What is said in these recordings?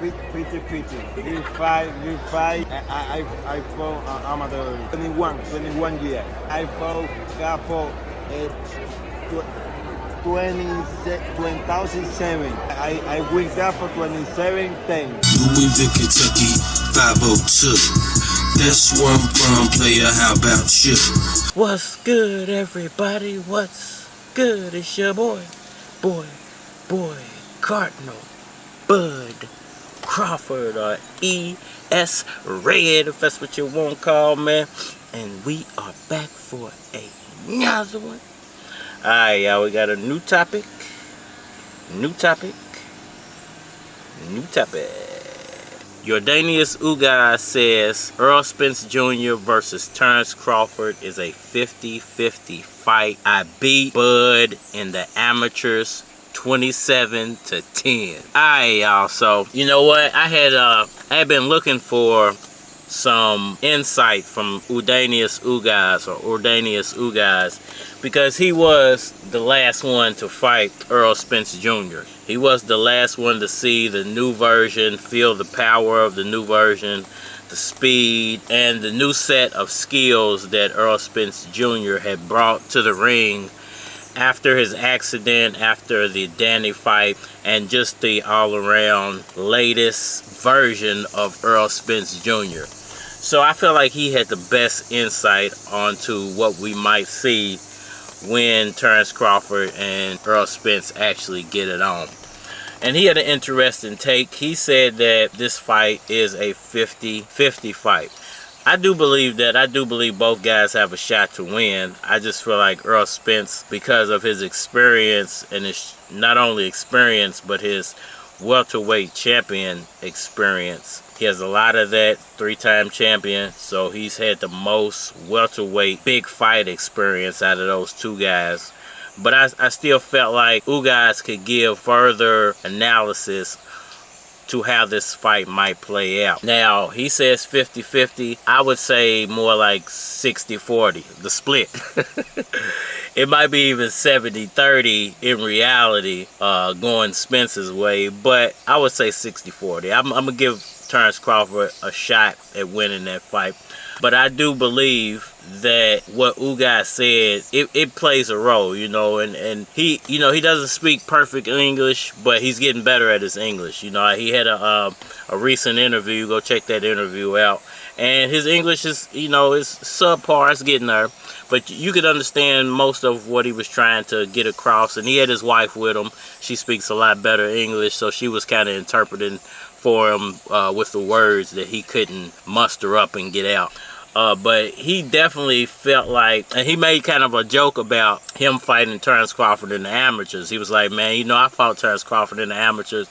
50-50. You fight. I fought amateur 21 years. I fought Capo 2007. I win Capo 27-10. Louisville, Kentucky, 502. That's where I'm from, player. How about you? What's good, everybody? What's good? It's your boy, Cardinal Bud Crawford, or E.S. Red, if that's what you want to call me. And we are back for another one. Alright, y'all, we got a new topic. Yordenis Ugas says Errol Spence Jr. versus Terence Crawford is a 50-50 fight. I beat Bud in the amateurs 27-10. Alright, y'all, so you know what? I had been looking for some insight from Yordenis Ugas, because he was the last one to fight Errol Spence Jr. He was the last one to see the new version, feel the power of the new version, the speed, and the new set of skills that Errol Spence Jr. had brought to the ring after his accident, after the Danny fight, and just the all-around latest version of Errol Spence Jr. So I feel like he had the best insight onto what we might see when Terence Crawford and Errol Spence actually get it on. And he had an interesting take. He said that this fight is a 50-50 fight. I do believe that. I do believe both guys have a shot to win. I just feel like Errol Spence, because of his experience, and his not only experience, but his welterweight champion experience. He has a lot of that, 3-time champion, so he's had the most welterweight big fight experience out of those two guys. But I still felt like Ugas could give further analysis to how this fight might play out. Now, he says 50-50. I would say more like 60-40, the split. It might be even 70-30 in reality, going Spence's way, but I would say 60-40. I'm going to give Terence Crawford a shot at winning that fight. But I do believe that what Ugas said, it plays a role, you know, and he, you know, he doesn't speak perfect English, but he's getting better at his English. You know, he had a recent interview. Go check that interview out. And his English is, you know, it's subpar. It's getting there. But you could understand most of what he was trying to get across. And he had his wife with him. She speaks a lot better English, so she was kind of interpreting for him with the words that he couldn't muster up and get out. But he definitely felt like, and he made kind of a joke about him fighting Terence Crawford in the amateurs. He was like, man, you know, I fought Terence Crawford in the amateurs.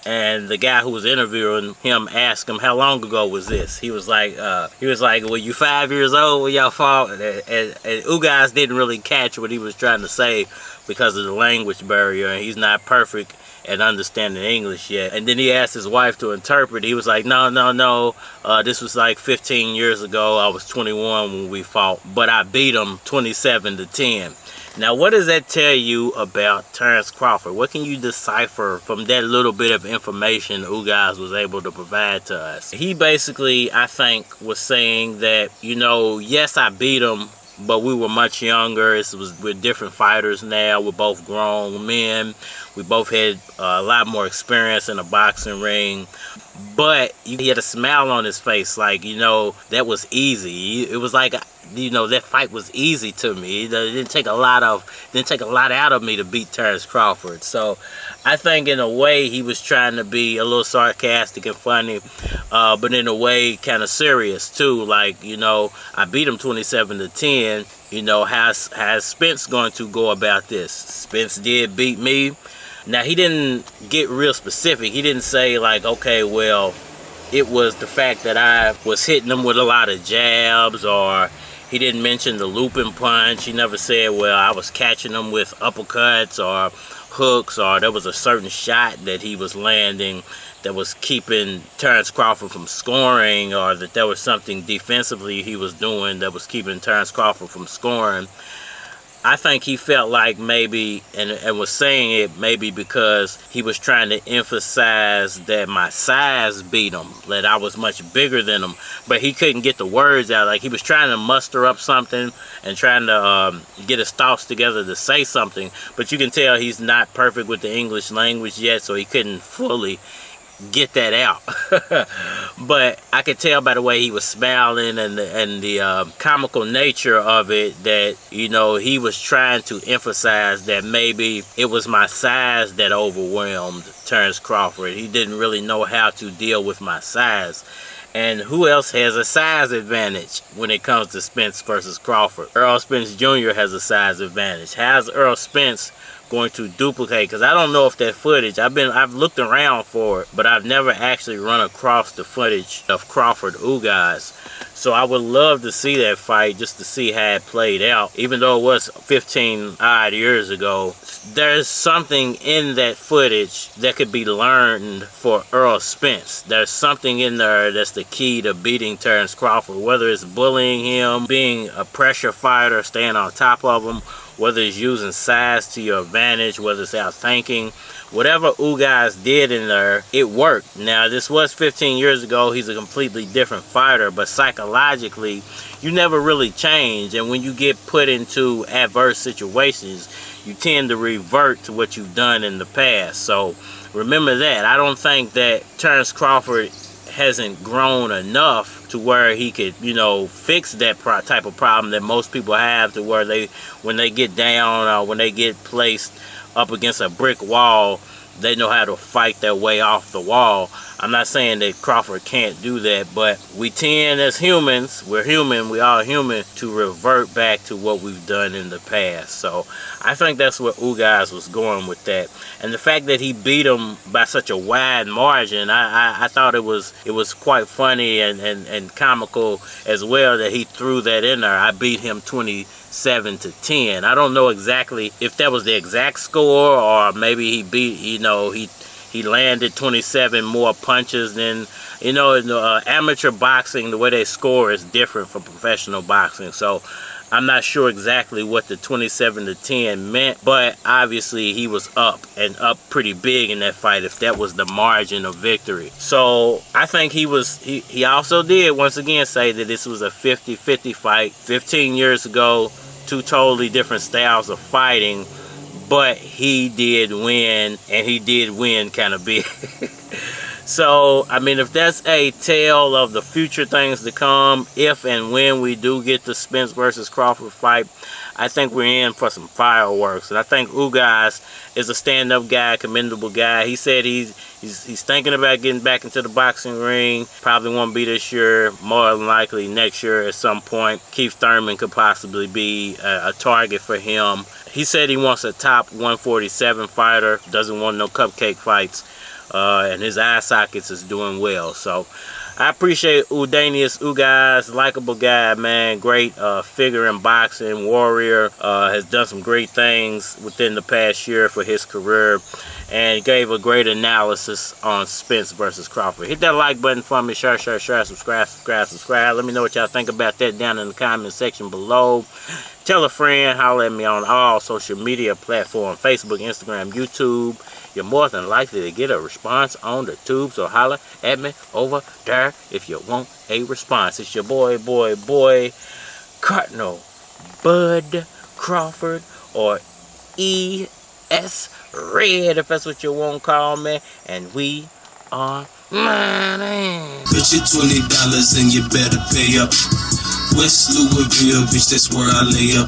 And the guy who was interviewing him asked him, how long ago was this? He was like, were you 5 years old when y'all fought? And Ugas didn't really catch what he was trying to say because of the language barrier, and he's not perfect at understanding English yet. And then he asked his wife to interpret. He was like, no, this was like 15 years ago. I was 21 when we fought, but I beat him 27-10. Now, what does that tell you about Terence Crawford? What can you decipher from that little bit of information Ugas was able to provide to us? He basically, I think, was saying that, you know, yes, I beat him, but we were much younger. We're different fighters now. We're both grown men. We both had a lot more experience in a boxing ring. But he had a smile on his face, like, you know, that was easy. It was like, you know, that fight was easy to me. It didn't take a lot out of me to beat Terence Crawford. So I think in a way he was trying to be a little sarcastic and funny, but in a way kind of serious too. Like, you know, I beat him 27-10. You know, how's Spence going to go about this? Spence did beat me. Now, he didn't get real specific. He didn't say, like, okay, well, it was the fact that I was hitting him with a lot of jabs, or he didn't mention the looping punch. He never said, well, I was catching him with uppercuts or hooks, or there was a certain shot that he was landing that was keeping Terence Crawford from scoring, or that there was something defensively he was doing that was keeping Terence Crawford from scoring. I think he felt like maybe, and was saying it maybe because he was trying to emphasize that my size beat him, that I was much bigger than him, but he couldn't get the words out. Like he was trying to muster up something and trying to get his thoughts together to say something, but you can tell he's not perfect with the English language yet, so he couldn't fully get that out. But I could tell by the way he was smiling and the comical nature of it that, you know, he was trying to emphasize that maybe it was my size that overwhelmed Terence Crawford. He didn't really know how to deal with my size. And who else has a size advantage when it comes to Spence versus Crawford? Errol Spence Jr. has a size advantage. How's Errol Spence going to duplicate? Because I don't know if that footage, I've looked around for it, but I've never actually run across the footage of Crawford Ugas. So I would love to see that fight just to see how it played out. Even though it was 15 odd years ago, there's something in that footage that could be learned for Errol Spence. There's something in there that's the key to beating Terence Crawford, whether it's bullying him, being a pressure fighter, staying on top of him, whether it's using size to your advantage, whether it's outthinking. Whatever Ugas did in there, it worked. Now, this was 15 years ago. He's a completely different fighter, but psychologically, you never really change. And when you get put into adverse situations, you tend to revert to what you've done in the past. So remember that. I don't think that Terence Crawford hasn't grown enough to where he could, you know, fix that type of problem that most people have, to where when they get down or when they get placed up against a brick wall, they know how to fight their way off the wall. I'm not saying that Crawford can't do that, but we tend as humans, we're human, we are human, to revert back to what we've done in the past. So I think that's where Ugas was going with that. And the fact that he beat him by such a wide margin, I thought it was quite funny and comical as well that he threw that in there. I beat him 27-10. I don't know exactly if that was the exact score, or maybe he beat, you know, he landed 27 more punches than, you know, in amateur boxing, the way they score is different from professional boxing. So I'm not sure exactly what the 27-10 meant, but obviously he was up, and up pretty big in that fight if that was the margin of victory. So I think he also did once again say that this was a 50-50 fight. 15 years ago, two totally different styles of fighting, but he did win, and he did win kind of big. So, I mean, if that's a tale of the future things to come, if and when we do get the Spence versus Crawford fight, I think we're in for some fireworks. And I think Ugas is a stand-up guy, commendable guy. He said he's thinking about getting back into the boxing ring. Probably won't be this year, more than likely next year at some point. Keith Thurman could possibly be a target for him. He said he wants a top 147 fighter, doesn't want no cupcake fights. And his eye sockets is doing well. So I appreciate Yordenis Ugas, likable guy, man, great figure in boxing, warrior, has done some great things within the past year for his career, and gave a great analysis on Spence versus Crawford. Hit that like button for me, share, subscribe. Let me know what y'all think about that down in the comment section below. Tell a friend, holler at me on all social media platforms, Facebook, Instagram, YouTube. You're more than likely to get a response on the tube, so holler at me over there if you want a response. It's your boy, Cardinal Bud Crawford, or E.S. Red, if that's what you want to call me, and we are money. Bet you $20 and you better pay up. West Louisville, bitch, that's where I lay up.